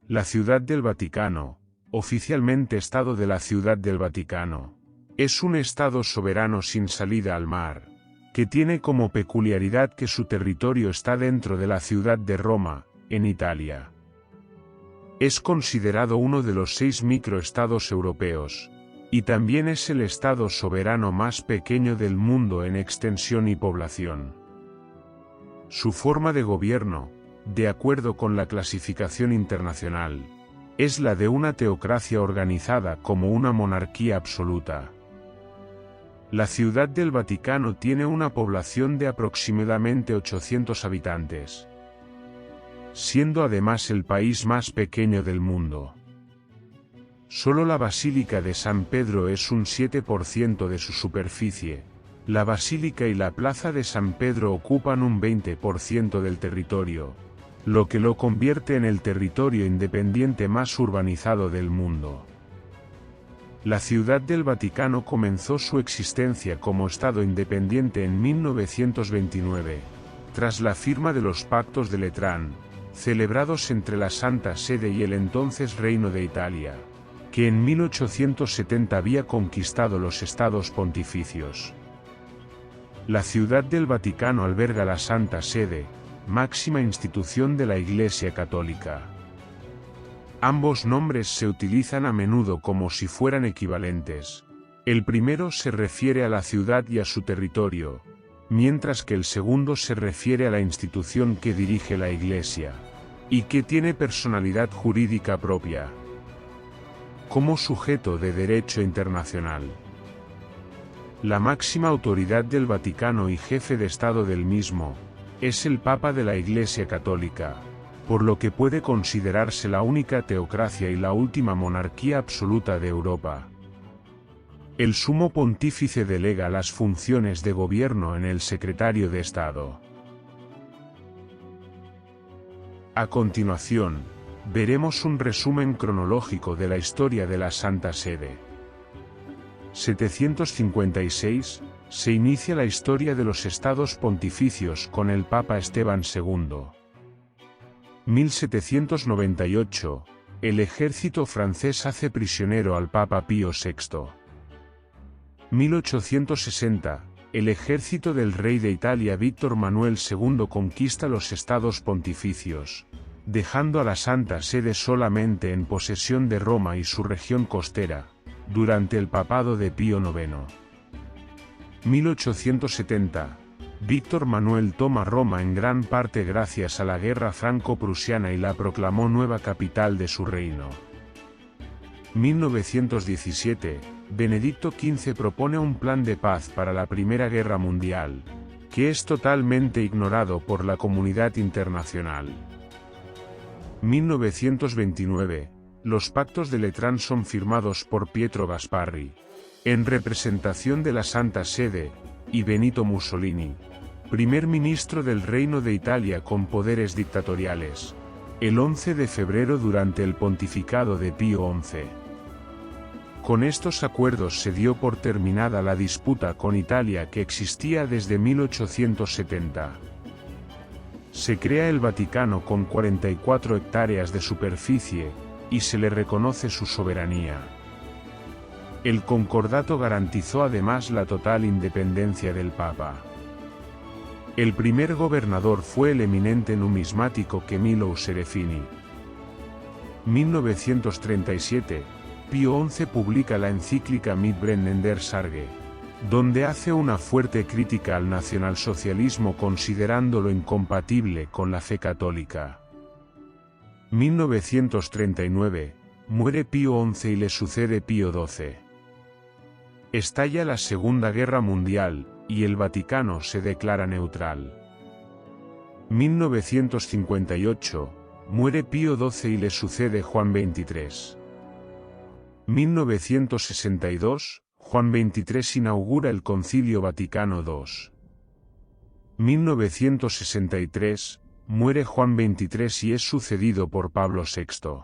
La Ciudad del Vaticano, oficialmente Estado de la Ciudad del Vaticano, es un Estado soberano sin salida al mar, que tiene como peculiaridad que su territorio está dentro de la ciudad de Roma, en Italia. Es considerado uno de los 6 microestados europeos, y también es el estado soberano más pequeño del mundo en extensión y población. Su forma de gobierno, de acuerdo con la clasificación internacional, es la de una teocracia organizada como una monarquía absoluta. La Ciudad del Vaticano tiene una población de aproximadamente 800 habitantes, siendo además el país más pequeño del mundo. Solo la Basílica de San Pedro es un 7% de su superficie. La Basílica y la Plaza de San Pedro ocupan un 20% del territorio, lo que lo convierte en el territorio independiente más urbanizado del mundo. La Ciudad del Vaticano comenzó su existencia como Estado independiente en 1929, tras la firma de los Pactos de Letrán, celebrados entre la Santa Sede y el entonces Reino de Italia, que en 1870 había conquistado los estados pontificios. La Ciudad del Vaticano alberga la Santa Sede, máxima institución de la Iglesia Católica. Ambos nombres se utilizan a menudo como si fueran equivalentes. El primero se refiere a la ciudad y a su territorio, mientras que el segundo se refiere a la institución que dirige la Iglesia, y que tiene personalidad jurídica propia, como sujeto de derecho internacional. La máxima autoridad del Vaticano y jefe de Estado del mismo, es el Papa de la Iglesia Católica, por lo que puede considerarse la única teocracia y la última monarquía absoluta de Europa. El Sumo Pontífice delega las funciones de gobierno en el Secretario de Estado. A continuación, veremos un resumen cronológico de la historia de la Santa Sede. 756, se inicia la historia de los estados pontificios con el Papa Esteban II. 1798, el ejército francés hace prisionero al Papa Pío VI. 1860, el ejército del rey de Italia Víctor Manuel II conquista los estados pontificios, dejando a la Santa Sede solamente en posesión de Roma y su región costera, durante el papado de Pío IX. 1870, Víctor Manuel toma Roma en gran parte gracias a la guerra franco-prusiana y la proclamó nueva capital de su reino. 1917, Benedicto XV propone un plan de paz para la Primera Guerra Mundial, que es totalmente ignorado por la comunidad internacional. 1929, los Pactos de Letrán son firmados por Pietro Gasparri, en representación de la Santa Sede, y Benito Mussolini, primer ministro del Reino de Italia con poderes dictatoriales, el 11 de febrero durante el pontificado de Pío XI. Con estos acuerdos se dio por terminada la disputa con Italia que existía desde 1870. Se crea el Vaticano con 44 hectáreas de superficie, y se le reconoce su soberanía. El concordato garantizó además la total independencia del Papa. El primer gobernador fue el eminente numismático Camillo Serafini. 1937, Pío XI publica la encíclica Mitbrennender Sarge, donde hace una fuerte crítica al nacionalsocialismo considerándolo incompatible con la fe católica. 1939, muere Pío XI y le sucede Pío XII. Estalla la Segunda Guerra Mundial, y el Vaticano se declara neutral. 1958, muere Pío XII y le sucede Juan XXIII. 1962, Juan XXIII inaugura el Concilio Vaticano II. 1963, muere Juan XXIII y es sucedido por Pablo VI.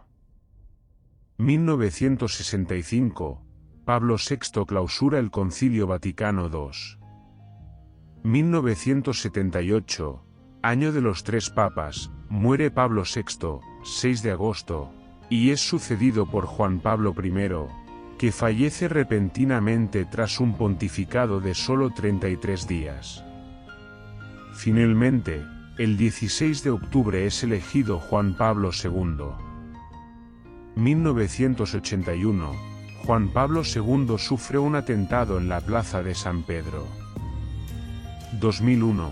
1965, Pablo VI clausura el Concilio Vaticano II. 1978, año de los tres papas, muere Pablo VI, 6 de agosto, y es sucedido por Juan Pablo I, que fallece repentinamente tras un pontificado de solo 33 días. Finalmente, el 16 de octubre es elegido Juan Pablo II. 1981, Juan Pablo II sufre un atentado en la Plaza de San Pedro. 2001,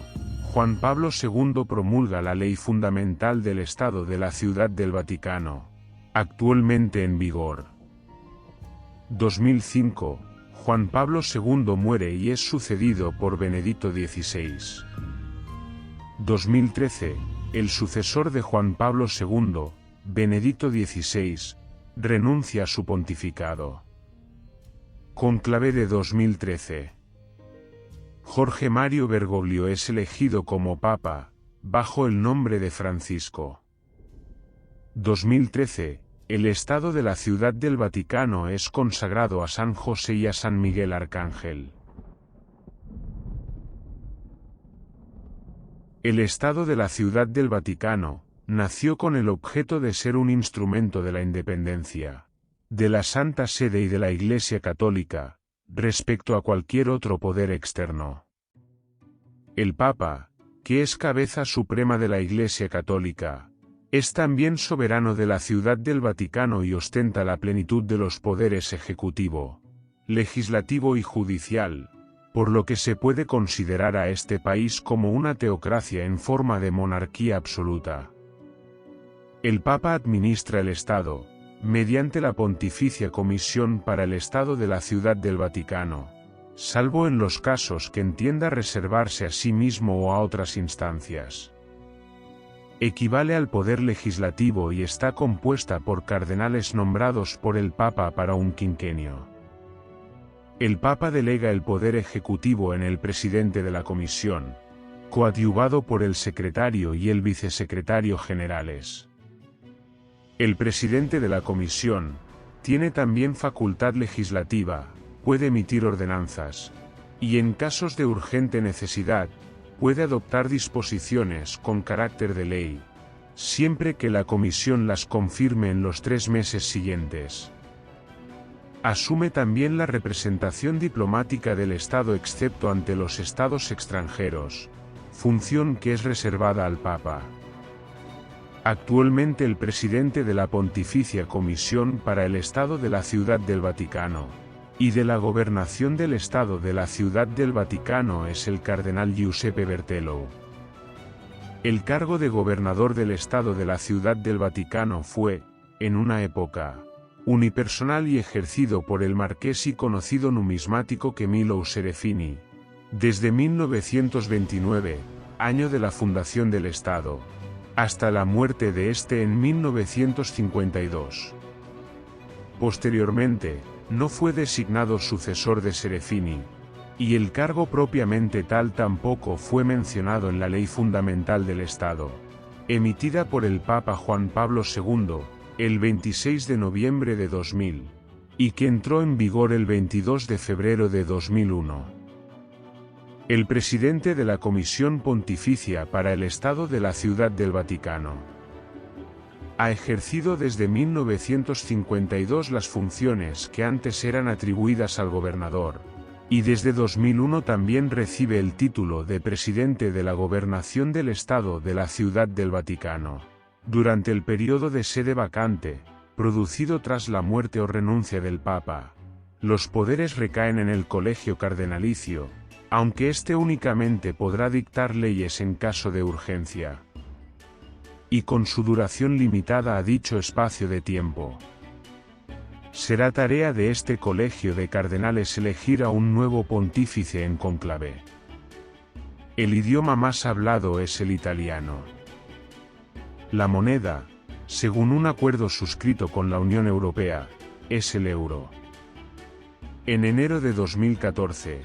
Juan Pablo II promulga la Ley Fundamental del Estado de la Ciudad del Vaticano, actualmente en vigor. 2005, Juan Pablo II muere y es sucedido por Benedicto XVI. 2013, el sucesor de Juan Pablo II, Benedicto XVI, renuncia a su pontificado. Conclave de 2013. Jorge Mario Bergoglio es elegido como Papa, bajo el nombre de Francisco. 2013, el Estado de la Ciudad del Vaticano es consagrado a San José y a San Miguel Arcángel. El Estado de la Ciudad del Vaticano nació con el objeto de ser un instrumento de la independencia de la Santa Sede y de la Iglesia Católica, respecto a cualquier otro poder externo. El Papa, que es cabeza suprema de la Iglesia Católica, es también soberano de la Ciudad del Vaticano y ostenta la plenitud de los poderes ejecutivo, legislativo y judicial, por lo que se puede considerar a este país como una teocracia en forma de monarquía absoluta. El Papa administra el Estado, mediante la Pontificia Comisión para el Estado de la Ciudad del Vaticano, salvo en los casos que entienda reservarse a sí mismo o a otras instancias. Equivale al poder legislativo y está compuesta por cardenales nombrados por el Papa para un quinquenio. El Papa delega el poder ejecutivo en el presidente de la Comisión, coadyuvado por el secretario y el vicesecretario generales. El presidente de la Comisión tiene también facultad legislativa, puede emitir ordenanzas, y en casos de urgente necesidad, puede adoptar disposiciones con carácter de ley, siempre que la Comisión las confirme en los 3 meses siguientes. Asume también la representación diplomática del Estado excepto ante los Estados extranjeros, función que es reservada al Papa. Actualmente el presidente de la Pontificia Comisión para el Estado de la Ciudad del Vaticano y de la Gobernación del Estado de la Ciudad del Vaticano es el cardenal Giuseppe Berthelot. El cargo de gobernador del Estado de la Ciudad del Vaticano fue, en una época, unipersonal y ejercido por el marqués y conocido numismático Camillo Serafini, desde 1929, año de la fundación del Estado, hasta la muerte de este en 1952. Posteriormente, no fue designado sucesor de Serafini, y el cargo propiamente tal tampoco fue mencionado en la Ley Fundamental del Estado, emitida por el Papa Juan Pablo II, el 26 de noviembre de 2000, y que entró en vigor el 22 de febrero de 2001. El presidente de la Comisión Pontificia para el Estado de la Ciudad del Vaticano ha ejercido desde 1952 las funciones que antes eran atribuidas al gobernador, y desde 2001 también recibe el título de presidente de la Gobernación del Estado de la Ciudad del Vaticano, durante el periodo de sede vacante, producido tras la muerte o renuncia del Papa. Los poderes recaen en el Colegio Cardenalicio, aunque éste únicamente podrá dictar leyes en caso de urgencia, y con su duración limitada a dicho espacio de tiempo. Será tarea de este colegio de cardenales elegir a un nuevo pontífice en cónclave. El idioma más hablado es el italiano. La moneda, según un acuerdo suscrito con la Unión Europea, es el euro. En enero de 2014,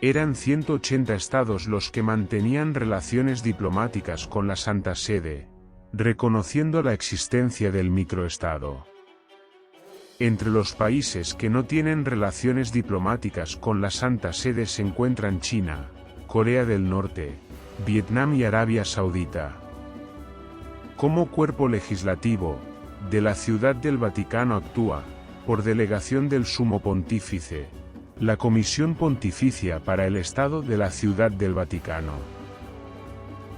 eran 180 estados los que mantenían relaciones diplomáticas con la Santa Sede, reconociendo la existencia del microestado. Entre los países que no tienen relaciones diplomáticas con la Santa Sede se encuentran China, Corea del Norte, Vietnam y Arabia Saudita. Como cuerpo legislativo, de la Ciudad del Vaticano actúa, por delegación del Sumo Pontífice, la Comisión Pontificia para el Estado de la Ciudad del Vaticano.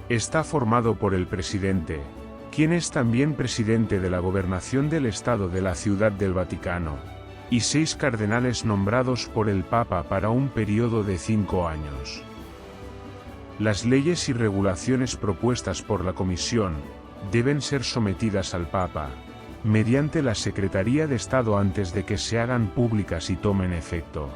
Está formado por el presidente, quien es también presidente de la Gobernación del Estado de la Ciudad del Vaticano, y 6 cardenales nombrados por el Papa para un periodo de 5 años. Las leyes y regulaciones propuestas por la Comisión deben ser sometidas al Papa, mediante la Secretaría de Estado antes de que se hagan públicas y tomen efecto.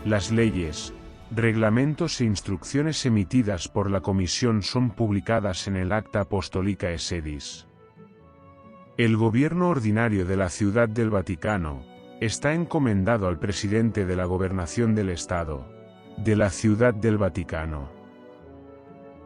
Las leyes, reglamentos e instrucciones emitidas por la Comisión son publicadas en el Acta Apostolicae Sedis. El gobierno ordinario de la Ciudad del Vaticano está encomendado al presidente de la Gobernación del Estado de la Ciudad del Vaticano.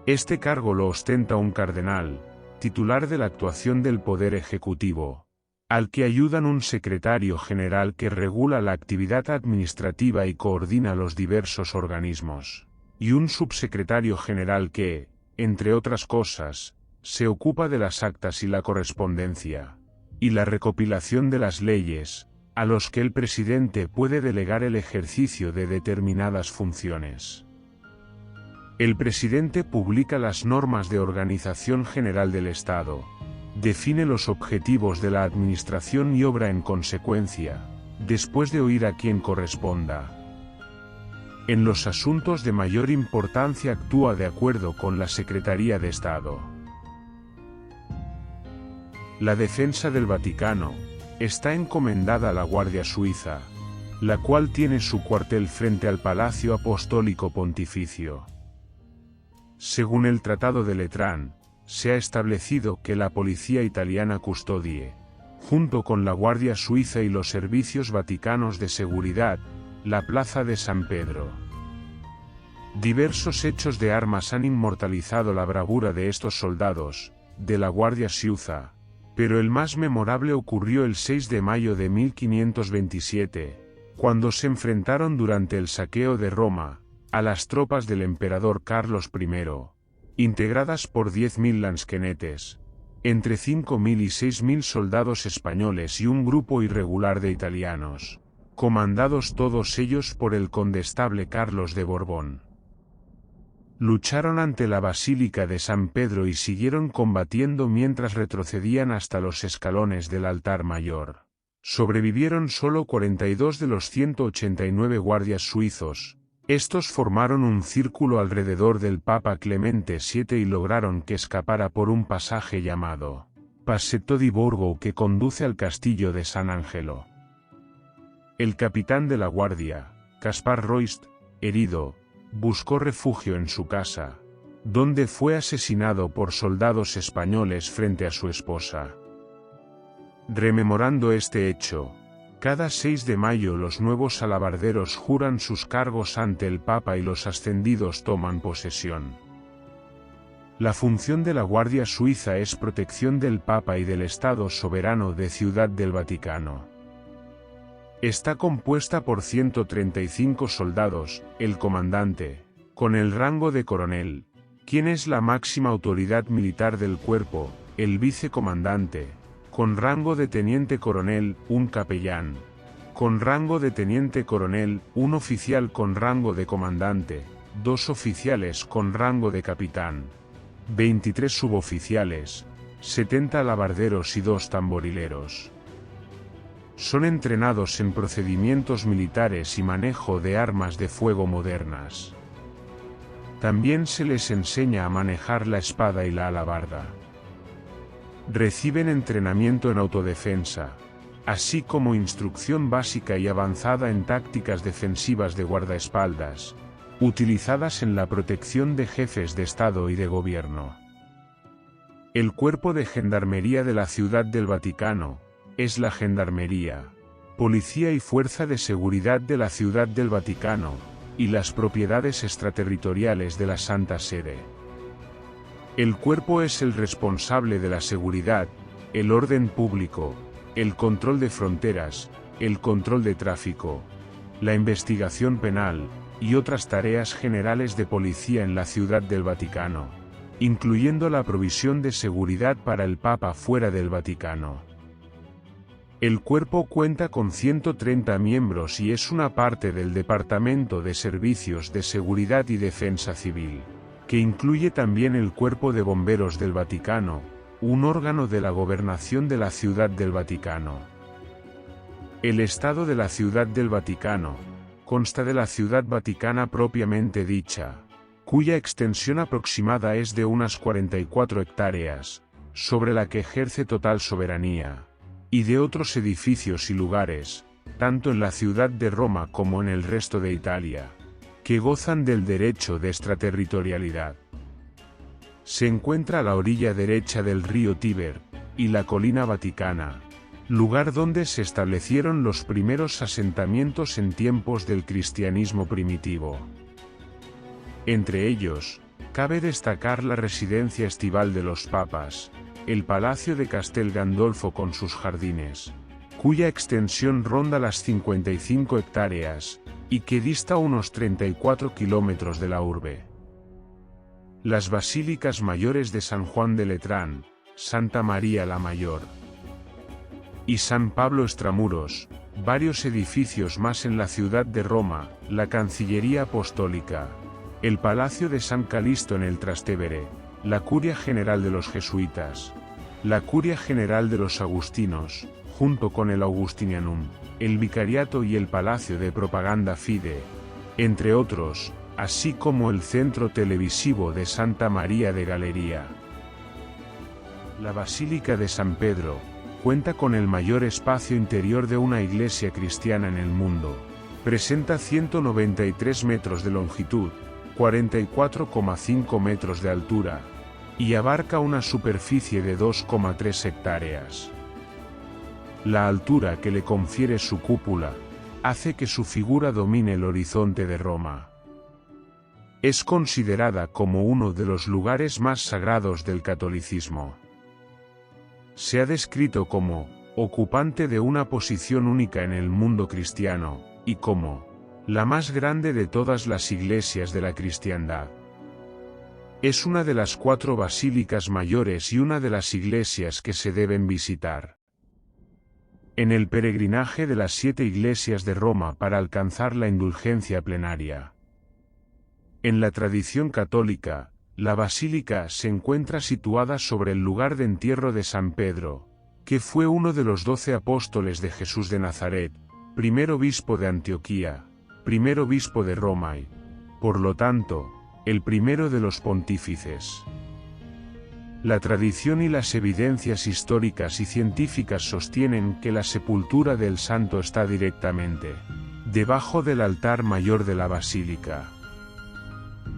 Este cargo lo ostenta un cardenal, titular de la actuación del Poder Ejecutivo, al que ayudan un secretario general que regula la actividad administrativa y coordina los diversos organismos, y un subsecretario general que, entre otras cosas, se ocupa de las actas y la correspondencia, y la recopilación de las leyes, a los que el presidente puede delegar el ejercicio de determinadas funciones. El presidente publica las normas de organización general del Estado, define los objetivos de la administración y obra en consecuencia, después de oír a quien corresponda. En los asuntos de mayor importancia actúa de acuerdo con la Secretaría de Estado. La defensa del Vaticano está encomendada a la Guardia Suiza, la cual tiene su cuartel frente al Palacio Apostólico Pontificio. Según el Tratado de Letrán, se ha establecido que la policía italiana custodie, junto con la Guardia Suiza y los servicios vaticanos de seguridad, la Plaza de San Pedro. Diversos hechos de armas han inmortalizado la bravura de estos soldados, de la Guardia Suiza, pero el más memorable ocurrió el 6 de mayo de 1527, cuando se enfrentaron durante el saqueo de Roma, a las tropas del emperador Carlos I, integradas por 10.000 lansquenetes, entre 5.000 y 6.000 soldados españoles y un grupo irregular de italianos, comandados todos ellos por el condestable Carlos de Borbón. Lucharon ante la Basílica de San Pedro y siguieron combatiendo mientras retrocedían hasta los escalones del altar mayor. Sobrevivieron solo 42 de los 189 guardias suizos. Estos formaron un círculo alrededor del Papa Clemente VII y lograron que escapara por un pasaje llamado Passetto di Borgo que conduce al castillo de San Angelo. El capitán de la guardia, Caspar Roist, herido, buscó refugio en su casa, donde fue asesinado por soldados españoles frente a su esposa. Rememorando este hecho, cada 6 de mayo los nuevos alabarderos juran sus cargos ante el Papa y los ascendidos toman posesión. La función de la Guardia Suiza es protección del Papa y del Estado soberano de Ciudad del Vaticano. Está compuesta por 135 soldados, el comandante, con el rango de coronel, quien es la máxima autoridad militar del cuerpo, el vicecomandante, con rango de teniente coronel, un capellán, con rango de teniente coronel, un oficial con rango de comandante, 2 oficiales con rango de capitán, 23 suboficiales, 70 alabarderos y 2 tamborileros. Son entrenados en procedimientos militares y manejo de armas de fuego modernas. También se les enseña a manejar la espada y la alabarda. Reciben entrenamiento en autodefensa, así como instrucción básica y avanzada en tácticas defensivas de guardaespaldas, utilizadas en la protección de jefes de Estado y de gobierno. El Cuerpo de Gendarmería de la Ciudad del Vaticano es la Gendarmería, Policía y Fuerza de Seguridad de la Ciudad del Vaticano, y las propiedades extraterritoriales de la Santa Sede. El cuerpo es el responsable de la seguridad, el orden público, el control de fronteras, el control de tráfico, la investigación penal, y otras tareas generales de policía en la Ciudad del Vaticano. incluyendo la provisión de seguridad para el Papa fuera del Vaticano. El cuerpo cuenta con 130 miembros y es una parte del Departamento de Servicios de Seguridad y Defensa Civil, que incluye también el Cuerpo de Bomberos del Vaticano, un órgano de la gobernación de la Ciudad del Vaticano. El Estado de la Ciudad del Vaticano consta de la Ciudad Vaticana propiamente dicha, cuya extensión aproximada es de unas 44 hectáreas, sobre la que ejerce total soberanía, y de otros edificios y lugares, tanto en la ciudad de Roma como en el resto de Italia, que gozan del derecho de extraterritorialidad. Se encuentra a la orilla derecha del río Tíber, y la colina Vaticana, lugar donde se establecieron los primeros asentamientos en tiempos del cristianismo primitivo. Entre ellos, cabe destacar la residencia estival de los papas, el Palacio de Castel Gandolfo con sus jardines, cuya extensión ronda las 55 hectáreas, y que dista unos 34 kilómetros de la urbe. Las basílicas mayores de San Juan de Letrán, Santa María la Mayor y San Pablo Extramuros, varios edificios más en la ciudad de Roma, la Cancillería Apostólica, el Palacio de San Calisto en el Trastevere, la Curia General de los Jesuitas, la Curia General de los Agustinos, junto con el Augustinianum, el Vicariato y el Palacio de Propaganda Fide, entre otros, así como el Centro Televisivo de Santa María de Galería. La Basílica de San Pedro cuenta con el mayor espacio interior de una iglesia cristiana en el mundo. Presenta 193 metros de longitud, 44,5 metros de altura, y abarca una superficie de 2,3 hectáreas. La altura que le confiere su cúpula hace que su figura domine el horizonte de Roma. Es considerada como uno de los lugares más sagrados del catolicismo. Se ha descrito como ocupante de una posición única en el mundo cristiano, y como la más grande de todas las iglesias de la cristiandad. Es una de las 4 basílicas mayores y una de las iglesias que se deben visitar. En el peregrinaje de las 7 iglesias de Roma para alcanzar la indulgencia plenaria. En la tradición católica, la basílica se encuentra situada sobre el lugar de entierro de San Pedro, que fue uno de los 12 apóstoles de Jesús de Nazaret, primer obispo de Antioquía, primer obispo de Roma y, por lo tanto, el primero de los pontífices. La tradición y las evidencias históricas y científicas sostienen que la sepultura del santo está directamente debajo del altar mayor de la basílica.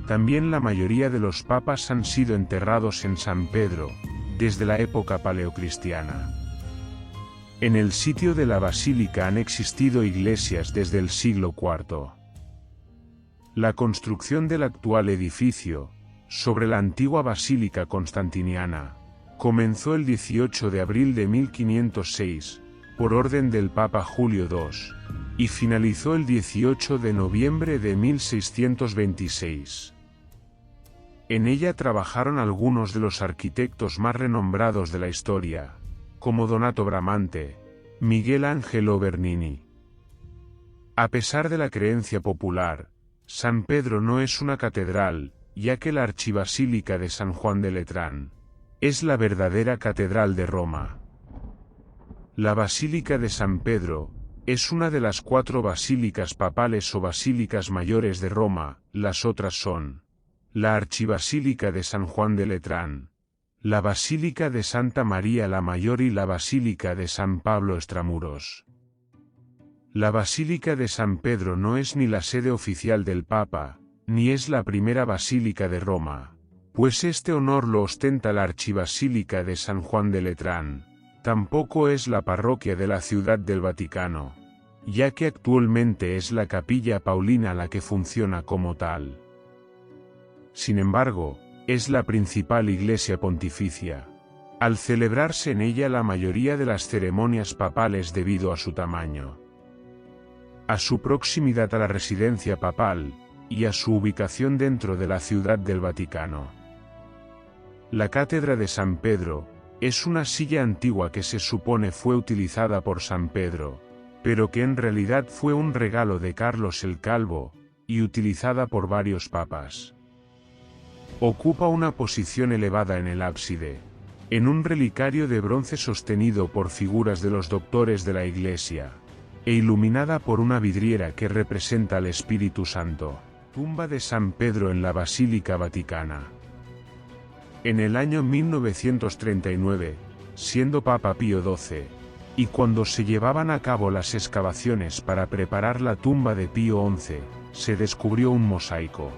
También la mayoría de los papas han sido enterrados en San Pedro, desde la época paleocristiana. En el sitio de la basílica han existido iglesias desde el siglo IV. La construcción del actual edificio, sobre la antigua basílica constantiniana, comenzó el 18 de abril de 1506, por orden del Papa Julio II, y finalizó el 18 de noviembre de 1626. En ella trabajaron algunos de los arquitectos más renombrados de la historia, como Donato Bramante, Miguel Ángelo Bernini. A pesar de la creencia popular, San Pedro no es una catedral, ya que la archibasílica de San Juan de Letrán es la verdadera catedral de Roma. La Basílica de San Pedro es una de las 4 basílicas papales o basílicas mayores de Roma. Las otras son la Archibasílica de San Juan de Letrán, la Basílica de Santa María la Mayor y la Basílica de San Pablo Extramuros. La Basílica de San Pedro no es ni la sede oficial del Papa, ni es la primera basílica de Roma, pues este honor lo ostenta la Archibasílica de San Juan de Letrán. Tampoco es la parroquia de la Ciudad del Vaticano, ya que actualmente es la Capilla Paulina la que funciona como tal. Sin embargo, es la principal iglesia pontificia, al celebrarse en ella la mayoría de las ceremonias papales debido a su tamaño, a su proximidad a la residencia papal, y a su ubicación dentro de la Ciudad del Vaticano. La cátedra de San Pedro es una silla antigua que se supone fue utilizada por San Pedro, pero que en realidad fue un regalo de Carlos el Calvo, y utilizada por varios papas. Ocupa una posición elevada en el ábside, en un relicario de bronce sostenido por figuras de los doctores de la Iglesia, e iluminada por una vidriera que representa al Espíritu Santo. Tumba de San Pedro en la Basílica Vaticana. En el año 1939, siendo Papa Pío XII, y cuando se llevaban a cabo las excavaciones para preparar la tumba de Pío XI, se descubrió un mosaico.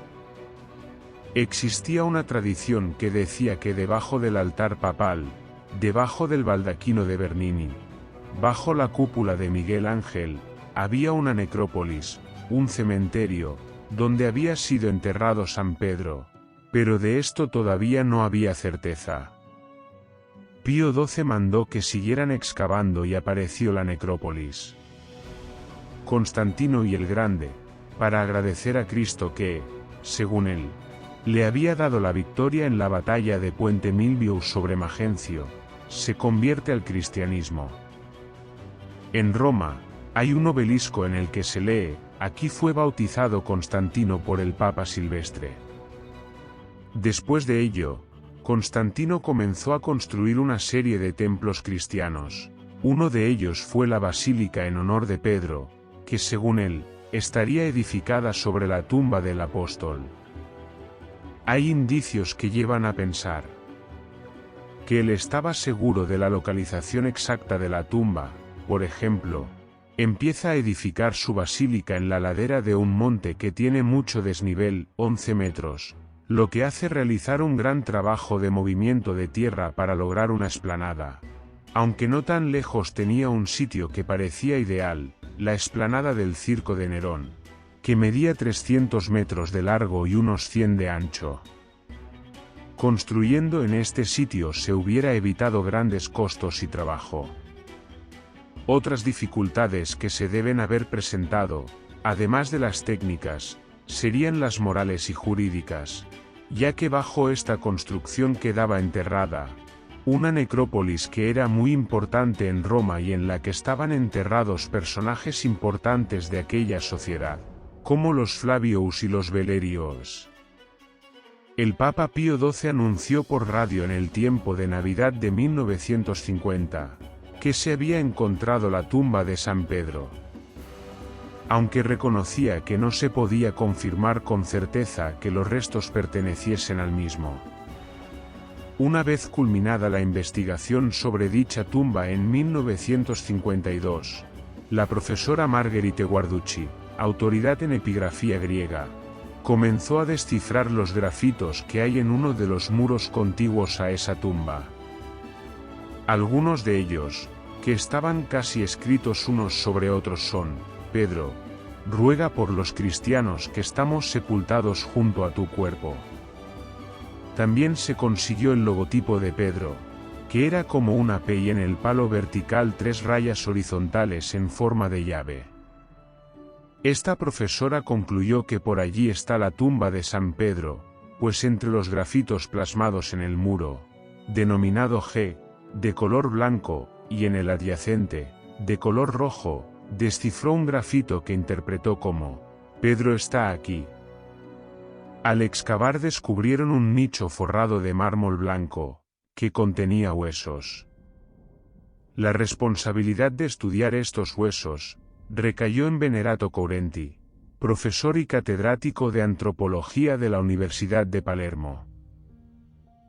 Existía una tradición que decía que debajo del altar papal, debajo del baldaquino de Bernini, bajo la cúpula de Miguel Ángel, había una necrópolis, un cementerio, donde había sido enterrado San Pedro, pero de esto todavía no había certeza. Pío XII mandó que siguieran excavando y apareció la necrópolis. Constantino y el Grande, para agradecer a Cristo que, según él, le había dado la victoria en la batalla de Puente Milvio sobre Magencio, se convierte al cristianismo. En Roma, hay un obelisco en el que se lee: aquí fue bautizado Constantino por el Papa Silvestre. Después de ello, Constantino comenzó a construir una serie de templos cristianos. Uno de ellos fue la basílica en honor de Pedro, que según él, estaría edificada sobre la tumba del apóstol. Hay indicios que llevan a pensar que él estaba seguro de la localización exacta de la tumba. Por ejemplo, empieza a edificar su basílica en la ladera de un monte que tiene mucho desnivel, 11 metros, lo que hace realizar un gran trabajo de movimiento de tierra para lograr una explanada. Aunque no tan lejos tenía un sitio que parecía ideal, la explanada del Circo de Nerón, que medía 300 metros de largo y unos 100 de ancho. Construyendo en este sitio se hubiera evitado grandes costos y trabajo. Otras dificultades que se deben haber presentado, además de las técnicas, serían las morales y jurídicas, ya que bajo esta construcción quedaba enterrada una necrópolis que era muy importante en Roma y en la que estaban enterrados personajes importantes de aquella sociedad, como los Flavius y los Valerios. El Papa Pío XII anunció por radio en el tiempo de Navidad de 1950, que se había encontrado la tumba de San Pedro. Aunque reconocía que no se podía confirmar con certeza que los restos perteneciesen al mismo. Una vez culminada la investigación sobre dicha tumba en 1952, la profesora Margherite Guarducci, autoridad en epigrafía griega, comenzó a descifrar los grafitos que hay en uno de los muros contiguos a esa tumba. Algunos de ellos, que estaban casi escritos unos sobre otros son: Pedro, ruega por los cristianos que estamos sepultados junto a tu cuerpo. También se consiguió el logotipo de Pedro, que era como una P y en el palo vertical 3 rayas horizontales en forma de llave. Esta profesora concluyó que por allí está la tumba de San Pedro, pues entre los grafitos plasmados en el muro, denominado G, de color blanco, y en el adyacente, de color rojo, descifró un grafito que interpretó como: Pedro está aquí. Al excavar descubrieron un nicho forrado de mármol blanco, que contenía huesos. La responsabilidad de estudiar estos huesos recayó en Venerato Courenti, profesor y catedrático de antropología de la Universidad de Palermo.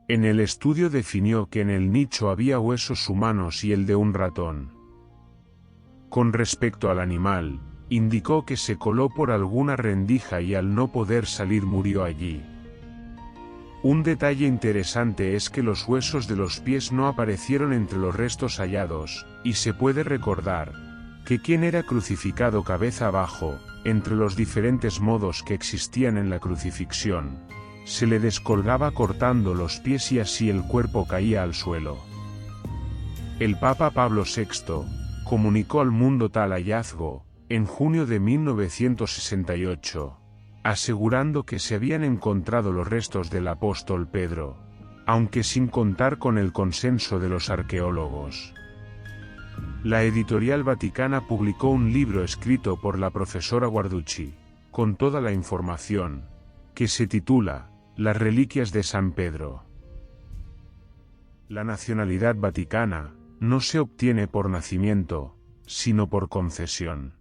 En el estudio definió que en el nicho había huesos humanos y el de un ratón. Con respecto al animal, indicó que se coló por alguna rendija y al no poder salir murió allí. Un detalle interesante es que los huesos de los pies no aparecieron entre los restos hallados, y se puede recordar que quien era crucificado cabeza abajo, entre los diferentes modos que existían en la crucifixión, se le descolgaba cortando los pies y así el cuerpo caía al suelo. El Papa Pablo VI comunicó al mundo tal hallazgo en junio de 1968, asegurando que se habían encontrado los restos del apóstol Pedro, aunque sin contar con el consenso de los arqueólogos. La Editorial Vaticana publicó un libro escrito por la profesora Guarducci, con toda la información, que se titula Las reliquias de San Pedro. La nacionalidad vaticana no se obtiene por nacimiento, sino por concesión.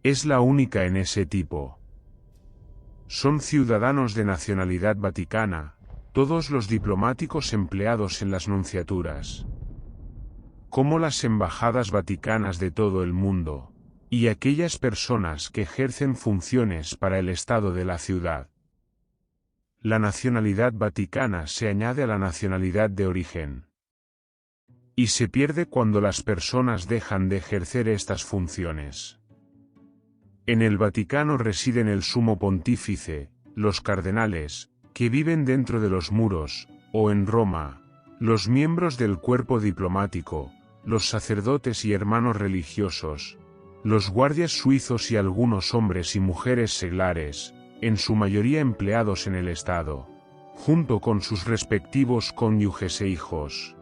Es la única en ese tipo. Son ciudadanos de nacionalidad vaticana todos los diplomáticos empleados en las nunciaturas, como las embajadas vaticanas de todo el mundo, y aquellas personas que ejercen funciones para el Estado de la ciudad. La nacionalidad vaticana se añade a la nacionalidad de origen, y se pierde cuando las personas dejan de ejercer estas funciones. En el Vaticano residen el sumo pontífice, los cardenales, que viven dentro de los muros, o en Roma, los miembros del cuerpo diplomático, los sacerdotes y hermanos religiosos, los guardias suizos y algunos hombres y mujeres seglares, en su mayoría empleados en el Estado, junto con sus respectivos cónyuges e hijos.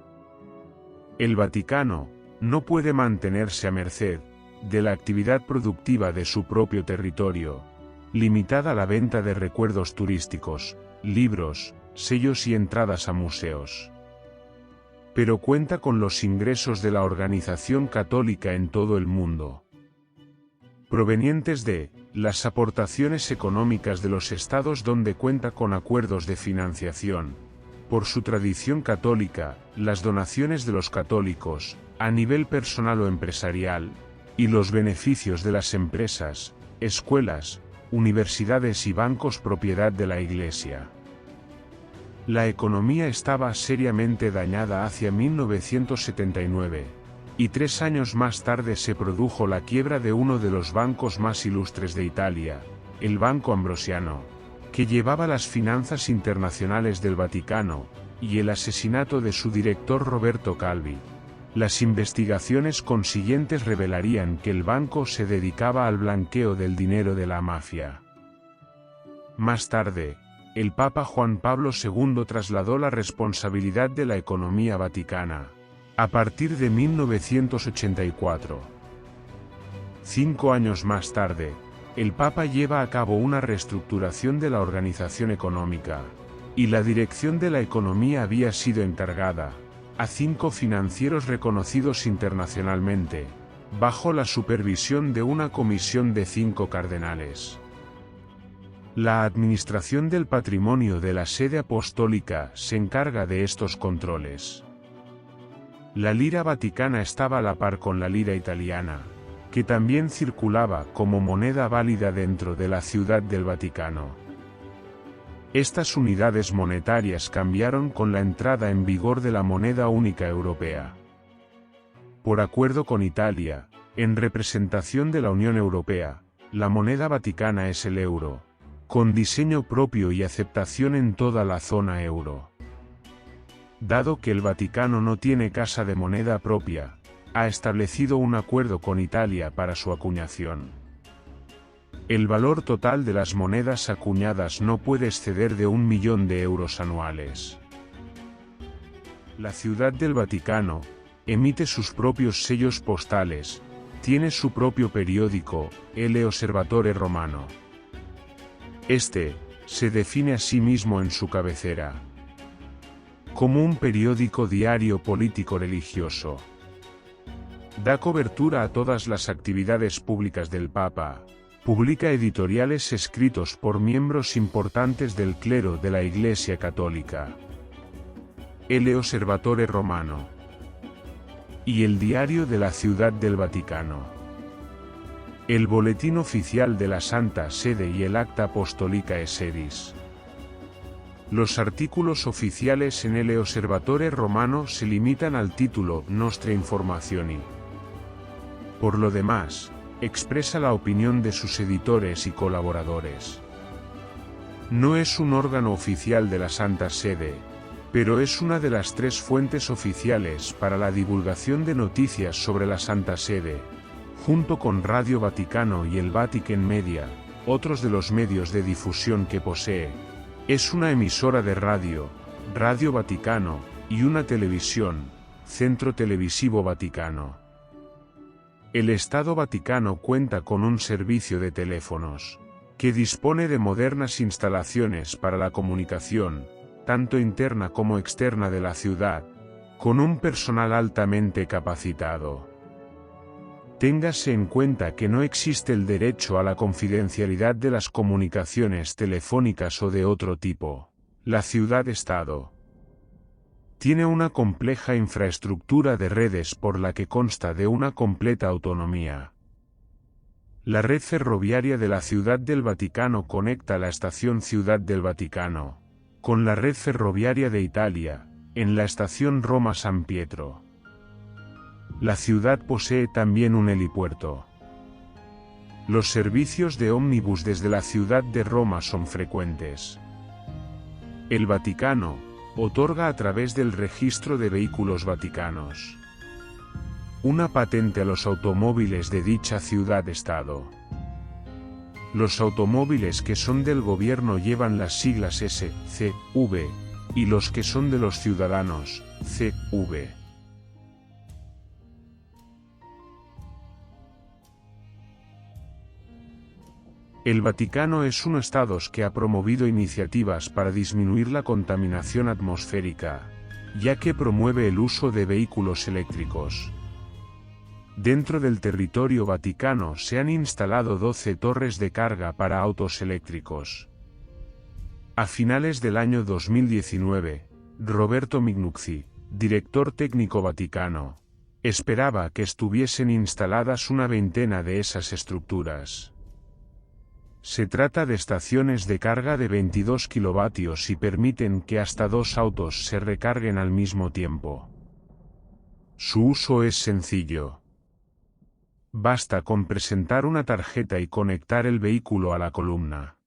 El Vaticano no puede mantenerse a merced de la actividad productiva de su propio territorio, limitada a la venta de recuerdos turísticos, libros, sellos y entradas a museos. Pero cuenta con los ingresos de la organización católica en todo el mundo, provenientes de las aportaciones económicas de los estados donde cuenta con acuerdos de financiación, por su tradición católica, las donaciones de los católicos, a nivel personal o empresarial, y los beneficios de las empresas, escuelas, universidades y bancos propiedad de la Iglesia. La economía estaba seriamente dañada hacia 1979, y 3 años más tarde se produjo la quiebra de uno de los bancos más ilustres de Italia, el Banco Ambrosiano, que llevaba las finanzas internacionales del Vaticano, y el asesinato de su director Roberto Calvi. Las investigaciones consiguientes revelarían que el banco se dedicaba al blanqueo del dinero de la mafia. Más tarde, el Papa Juan Pablo II trasladó la responsabilidad de la economía vaticana, a partir de 1984. 5 años más tarde, el Papa lleva a cabo una reestructuración de la organización económica, y la dirección de la economía había sido encargada a 5 financieros reconocidos internacionalmente, bajo la supervisión de una comisión de 5 cardenales. La administración del patrimonio de la sede apostólica se encarga de estos controles. La lira vaticana estaba a la par con la lira italiana, que también circulaba como moneda válida dentro de la Ciudad del Vaticano. Estas unidades monetarias cambiaron con la entrada en vigor de la moneda única europea. Por acuerdo con Italia, en representación de la Unión Europea, la moneda vaticana es el euro, con diseño propio y aceptación en toda la zona euro. Dado que el Vaticano no tiene casa de moneda propia, ha establecido un acuerdo con Italia para su acuñación. El valor total de las monedas acuñadas no puede exceder de 1 millón de euros anuales. La Ciudad del Vaticano emite sus propios sellos postales, tiene su propio periódico, El Osservatore Romano. Este se define a sí mismo en su cabecera como un periódico diario político-religioso. Da cobertura a todas las actividades públicas del Papa, publica editoriales escritos por miembros importantes del clero de la Iglesia Católica, El Osservatore Romano, y el Diario de la Ciudad del Vaticano, el Boletín Oficial de la Santa Sede y el Acta Apostolica Sedis. Los artículos oficiales en El Osservatore Romano se limitan al título Nostre Informazioni. Por lo demás, expresa la opinión de sus editores y colaboradores. No es un órgano oficial de la Santa Sede, pero es una de las 3 fuentes oficiales para la divulgación de noticias sobre la Santa Sede, junto con Radio Vaticano y el Vatican Media, otros de los medios de difusión que posee. Es una emisora de radio, Radio Vaticano, y una televisión, Centro Televisivo Vaticano. El Estado Vaticano cuenta con un servicio de teléfonos, que dispone de modernas instalaciones para la comunicación, tanto interna como externa de la ciudad, con un personal altamente capacitado. Téngase en cuenta que no existe el derecho a la confidencialidad de las comunicaciones telefónicas o de otro tipo. La ciudad-estado tiene una compleja infraestructura de redes por la que consta de una completa autonomía. La red ferroviaria de la Ciudad del Vaticano conecta la estación Ciudad del Vaticano con la red ferroviaria de Italia, en la estación Roma-San Pietro. La ciudad posee también un helipuerto. Los servicios de ómnibus desde la ciudad de Roma son frecuentes. El Vaticano otorga a través del Registro de Vehículos Vaticanos una patente a los automóviles de dicha ciudad-estado. Los automóviles que son del gobierno llevan las siglas S.C.V. y los que son de los ciudadanos, C.V. El Vaticano es uno de los estados que ha promovido iniciativas para disminuir la contaminación atmosférica, ya que promueve el uso de vehículos eléctricos. Dentro del territorio vaticano se han instalado 12 torres de carga para autos eléctricos. A finales del año 2019, Roberto Mignuzzi, director técnico vaticano, esperaba que estuviesen instaladas una veintena de esas estructuras. Se trata de estaciones de carga de 22 kilovatios y permiten que hasta 2 autos se recarguen al mismo tiempo. Su uso es sencillo. Basta con presentar una tarjeta y conectar el vehículo a la columna.